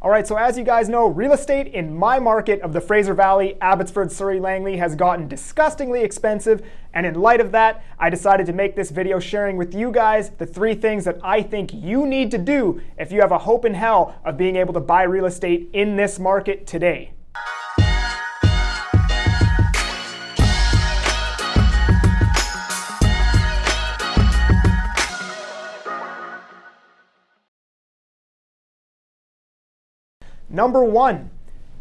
All right, so as you guys know, real estate in my market of the Fraser Valley, Abbotsford, Surrey, Langley has gotten disgustingly expensive. And in light of that, I decided to make this video sharing with you guys the 3 things that I think you need to do if you have a hope in hell of being able to buy real estate in this market today. Number 1,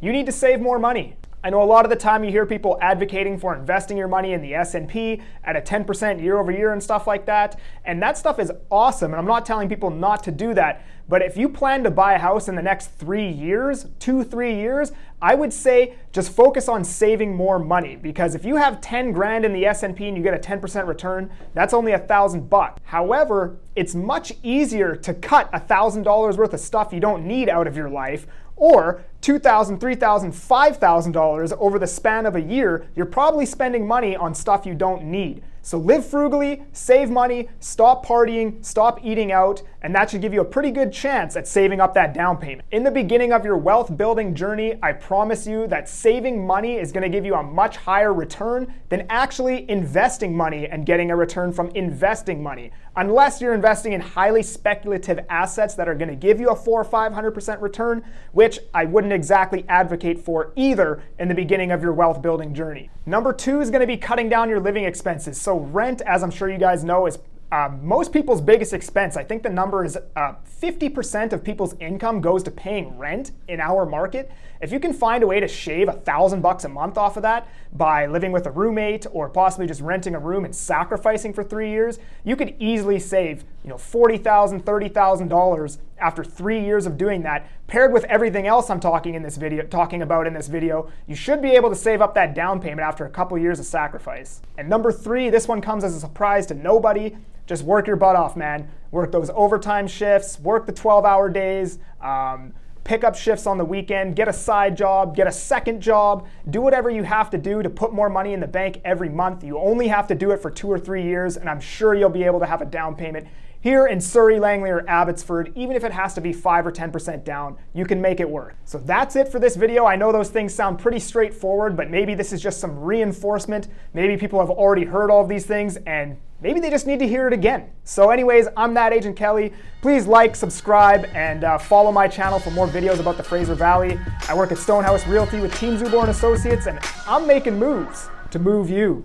you need to save more money. I know a lot of the time you hear people advocating for investing your money in the S&P at a 10% year over year and stuff like that. And that stuff is awesome. And I'm not telling people not to do that. But if you plan to buy a house in the next 3 years, 2-3 years, I would say just focus on saving more money. Because if you have 10 grand in the S&P and you get a 10% return, that's only $1,000. However, it's much easier to cut $1,000 worth of stuff you don't need out of your life, or $2,000, $3,000, $5,000 over the span of a year. You're probably spending money on stuff you don't need. So live frugally, save money, stop partying, stop eating out, and that should give you a pretty good chance at saving up that down payment. In the beginning of your wealth building journey, I promise you that saving money is going to give you a much higher return than actually investing money and getting a return from investing money. Unless you're investing in highly speculative assets that are going to give you a 400% or 500% return, which I wouldn't exactly advocate for either in the beginning of your wealth building journey. Number 2 is going to be cutting down your living expenses. So rent, as I'm sure you guys know, is most people's biggest expense. I think the number is 50% of people's income goes to paying rent in our market. If you can find a way to shave $1,000 a month off of that by living with a roommate or possibly just renting a room and sacrificing for 3 years, you could easily save $40,000, $30,000 after 3 years of doing that. Paired with everything else I'm talking about in this video, you should be able to save up that down payment after a couple years of sacrifice. And number 3, this one comes as a surprise to nobody. Just work your butt off, man. Work those overtime shifts, work the 12-hour days, pick up shifts on the weekend, get a side job, get a second job, do whatever you have to do to put more money in the bank every month. You only have to do it for 2 or 3 years, and I'm sure you'll be able to have a down payment here in Surrey, Langley, or Abbotsford. Even if it has to be 5 or 10% down, you can make it work. So that's it for this video. I know those things sound pretty straightforward, but maybe this is just some reinforcement. Maybe people have already heard all of these things, and maybe they just need to hear it again. So anyways, I'm that Agent Kelly. Please like, subscribe, and follow my channel for more videos about the Fraser Valley. I work at Stonehaus Realty with Team Zubor Associates, and I'm making moves to move you.